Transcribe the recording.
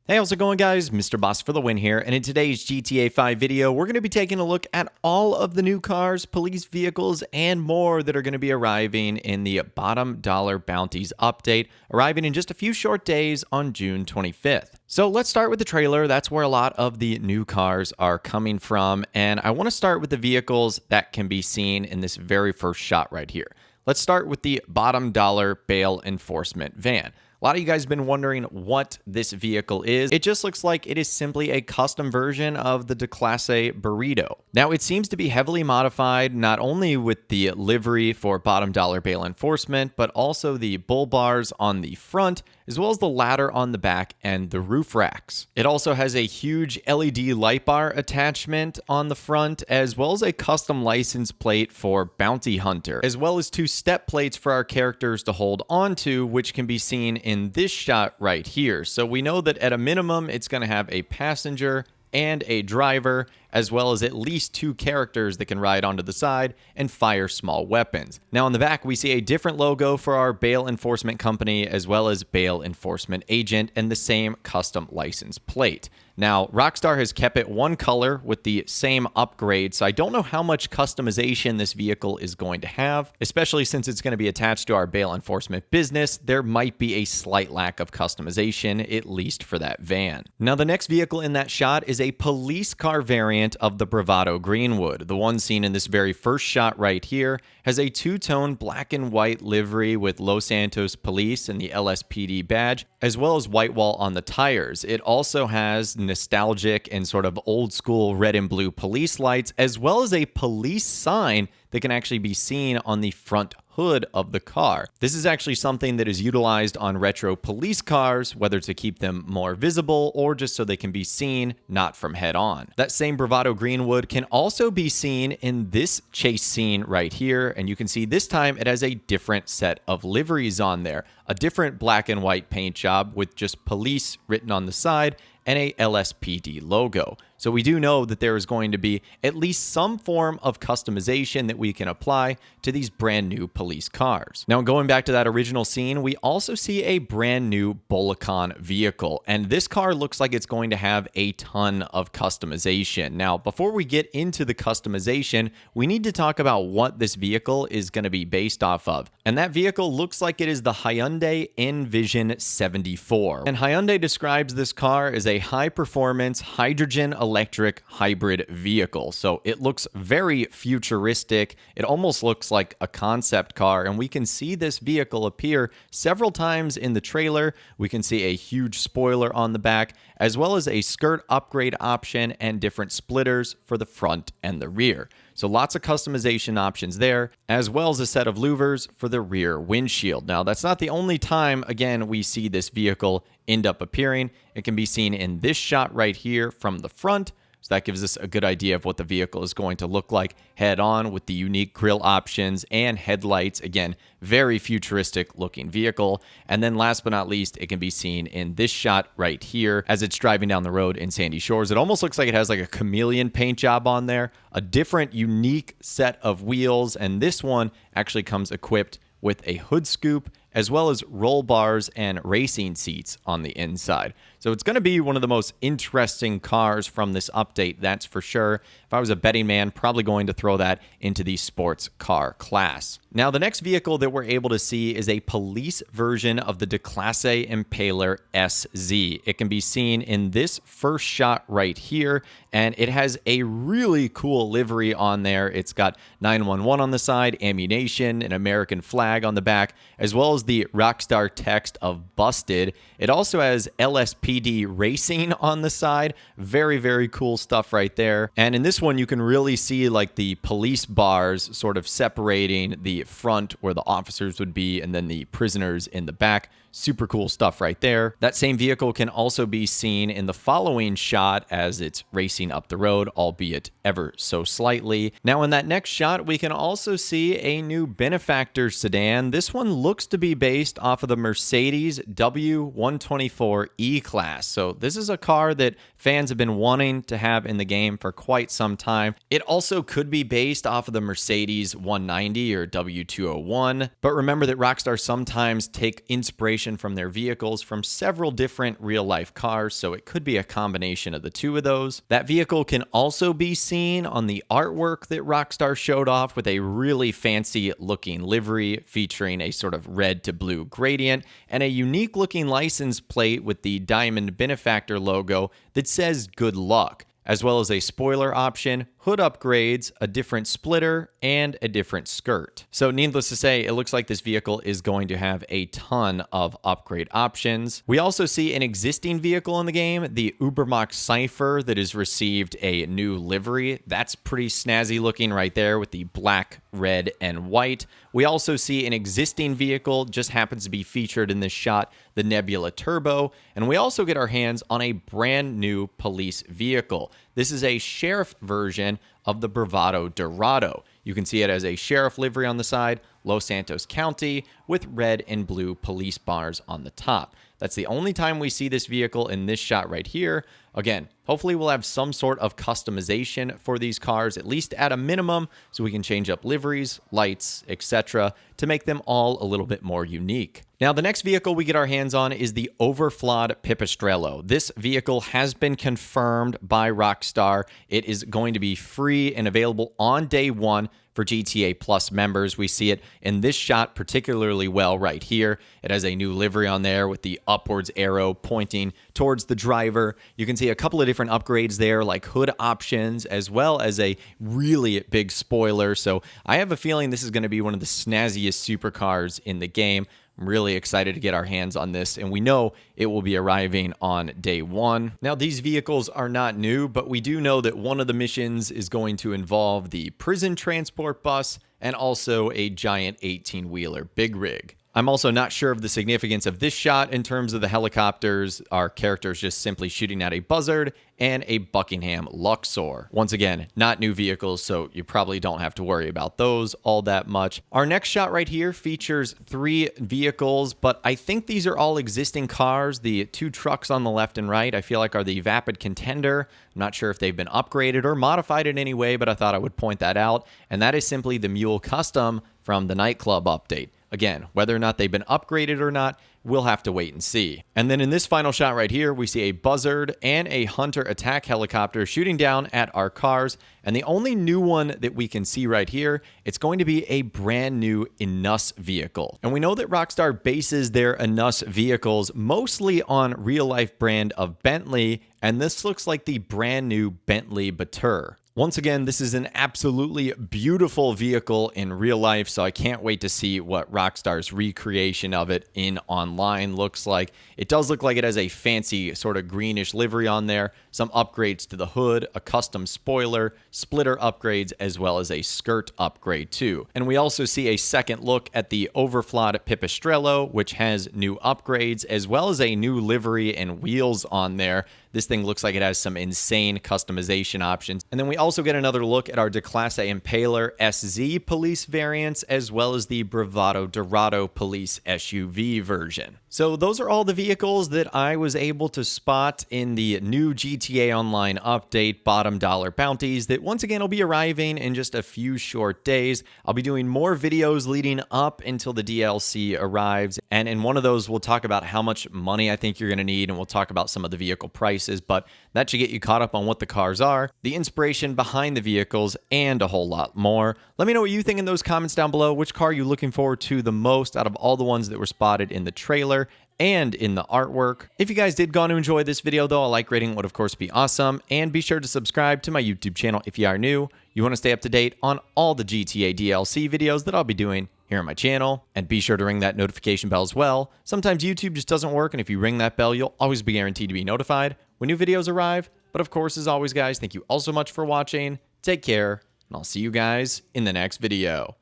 Hey, how's it going, guys? Mr. Boss for the win here, and in today's GTA 5 video, we're going to be taking a look at all of the new cars, police vehicles, and more that are going to be arriving in the bottom dollar bounties update, arriving in just a few short days on June 25th. So let's start with the trailer. That's where a lot of the new cars are coming from, and I want to start with the vehicles that can be seen in this very first shot right here. Let's start with the bottom dollar bail enforcement van. A lot of you guys have been wondering what this vehicle is. It just looks like it is simply a custom version of the Classe Burrito. Now, it seems to be heavily modified, not only with the livery for bottom dollar bail enforcement, but also the bull bars on the front, as well as the ladder on the back and the roof racks. It also has a huge LED light bar attachment on the front, as well as a custom license plate for Bounty Hunter, as well as two step plates for our characters to hold onto, which can be seen in this shot right here. So we know that at a minimum, it's going to have a passenger and a driver, as well as at least two characters that can ride onto the side and fire small weapons. Now on the back, we see a different logo for our bail enforcement company, as well as bail enforcement agent, and the same custom license plate. Now, Rockstar has kept it one color with the same upgrade, so I don't know how much customization this vehicle is going to have, especially since it's going to be attached to our bail enforcement business. There might be a slight lack of customization, at least for that van. Now, the next vehicle in that shot is a police car variant of the Bravado Greenwood. The one seen in this very first shot right here has a two-tone black and white livery with Los Santos Police and the LSPD badge, as well as white wall on the tires. It also has nostalgic and sort of old school red and blue police lights, as well as a police sign that can actually be seen on the front hood of the car. This is actually something that is utilized on retro police cars, whether to keep them more visible or just so they can be seen, not from head on. That same Bravado Greenwood can also be seen in this chase scene right here, and you can see this time it has a different set of liveries on there. A different black and white paint job with just police written on the side and a LSPD logo. So we do know that there is going to be at least some form of customization that we can apply to these brand new police cars. Now, going back to that original scene, we also see a brand new Bolacon vehicle, and this car looks like it's going to have a ton of customization. Now, before we get into the customization, we need to talk about what this vehicle is going to be based off of. And that vehicle looks like it is the Hyundai Envision 74. And Hyundai describes this car as a high-performance hydrogen electric hybrid vehicle. So it looks very futuristic. It almost looks like a concept car, and we can see this vehicle appear several times in the trailer. We can see a huge spoiler on the back, as well as a skirt upgrade option and different splitters for the front and the rear. So lots of customization options there, as well as a set of louvers for the rear windshield. Now, that's not the only time, again, we see this vehicle end up appearing. It can be seen in this shot right here from the front. So that gives us a good idea of what the vehicle is going to look like head on with the unique grille options and headlights. Again, very futuristic looking vehicle. And then last but not least, it can be seen in this shot right here as it's driving down the road in Sandy Shores. It almost looks like it has like a chameleon paint job on there, a different unique set of wheels. And this one actually comes equipped with a hood scoop, as well as roll bars and racing seats on the inside. So it's going to be one of the most interesting cars from this update, that's for sure. If I was a betting man, probably going to throw that into the sports car class. Now, the next vehicle that we're able to see is a police version of the Classe Impaler SZ. It can be seen in this first shot right here, and it has a really cool livery on there. It's got 911 on the side, ammunition, an American flag on the back, as well as the Rockstar text of busted. It also has LSPD racing on the side. Very, very cool stuff right there. And in this one, you can really see like the police bars sort of separating the front where the officers would be and then the prisoners in the back. Super cool stuff right there. That same vehicle can also be seen in the following shot as it's racing up the road, albeit ever so slightly. Now in that next shot, we can also see a new Benefactor sedan. This one looks to be be based off of the Mercedes W124 E-Class. So this is a car that fans have been wanting to have in the game for quite some time. It also could be based off of the Mercedes 190 or W201, but remember that Rockstar sometimes take inspiration from their vehicles from several different real-life cars, so it could be a combination of the two of those. That vehicle can also be seen on the artwork that Rockstar showed off with a really fancy looking livery featuring a sort of red to blue gradient and a unique looking license plate with the diamond benefactor logo that says good luck, as well as a spoiler option, hood upgrades, a different splitter, and a different skirt. So needless to say, it looks like this vehicle is going to have a ton of upgrade options. We also see an existing vehicle in the game, the Ubermacht Cypher, that has received a new livery. That's pretty snazzy looking right there with the black, red, and white. We also see an existing vehicle, just happens to be featured in this shot, the Nebula Turbo, and we also get our hands on a brand new police vehicle. This is a sheriff version of the Bravado Dorado. You can see it as a sheriff livery on the side, Los Santos County, with red and blue police bars on the top. That's the only time we see this vehicle in this shot right here. Again, hopefully we'll have some sort of customization for these cars, at least at a minimum, so we can change up liveries, lights, etc. to make them all a little bit more unique. Now, the next vehicle we get our hands on is the Overflawed Pipistrello. This vehicle has been confirmed by Rockstar. It is going to be free and available on day one for GTA Plus members. We see it in this shot particularly well right here. It has a new livery on there with the upwards arrow pointing towards the driver. You can see a couple of different upgrades there, like hood options, as well as a really big spoiler. So I have a feeling this is going to be one of the snazziest supercars in the game. I'm really excited to get our hands on this, and we know it will be arriving on day one. Now, these vehicles are not new, but we do know that one of the missions is going to involve the prison transport bus and also a giant 18-wheeler big rig. I'm also not sure of the significance of this shot in terms of the helicopters. Our characters just simply shooting at a Buzzard and a Buckingham Luxor. Once again, not new vehicles, so you probably don't have to worry about those all that much. Our next shot right here features 3 vehicles, but I think these are all existing cars. The 2 trucks on the left and right, I feel like are the Vapid Contender. I'm not sure if they've been upgraded or modified in any way, but I thought I would point that out. And that is simply the Mule Custom from the nightclub update. Again, whether or not they've been upgraded or not, we'll have to wait and see. And then in this final shot right here, we see a Buzzard and a Hunter attack helicopter shooting down at our cars. And the only new one that we can see right here, it's going to be a brand new Inus vehicle. And we know that Rockstar bases their Inus vehicles mostly on real-life brand of Bentley, and this looks like the brand new Bentley Batur. Once again, this is an absolutely beautiful vehicle in real life, so I can't wait to see what Rockstar's recreation of it in online looks like. It does look like it has a fancy sort of greenish livery on there, some upgrades to the hood, a custom spoiler, splitter upgrades, as well as a skirt upgrade too. And we also see a second look at the Overflawed Pipistrello, which has new upgrades, as well as a new livery and wheels on there. This thing looks like it has some insane customization options. And then we also get another look at our Declasse Impaler SZ police variants, as well as the Bravado Dorado police SUV version. So those are all the vehicles that I was able to spot in the new GTA Online update, bottom dollar bounties, that once again will be arriving in just a few short days. I'll be doing more videos leading up until the DLC arrives, and in one of those we'll talk about how much money I think you're going to need, and we'll talk about some of the vehicle prices, but that should get you caught up on what the cars are, the inspiration behind the vehicles, and a whole lot more. Let me know what you think in those comments down below. Which car are you looking forward to the most out of all the ones that were spotted in the trailer and in the artwork? If you guys did go on to enjoy this video, though, a like rating would of course be awesome, and be sure to subscribe to my YouTube channel if you are new. You want to stay up to date on all the GTA DLC videos that I'll be doing here on my channel, and be sure to ring that notification bell as well. Sometimes YouTube just doesn't work, and if you ring that bell, you'll always be guaranteed to be notified when new videos arrive. But of course, as always, guys, thank you all so much for watching. Take care, and I'll see you guys in the next video.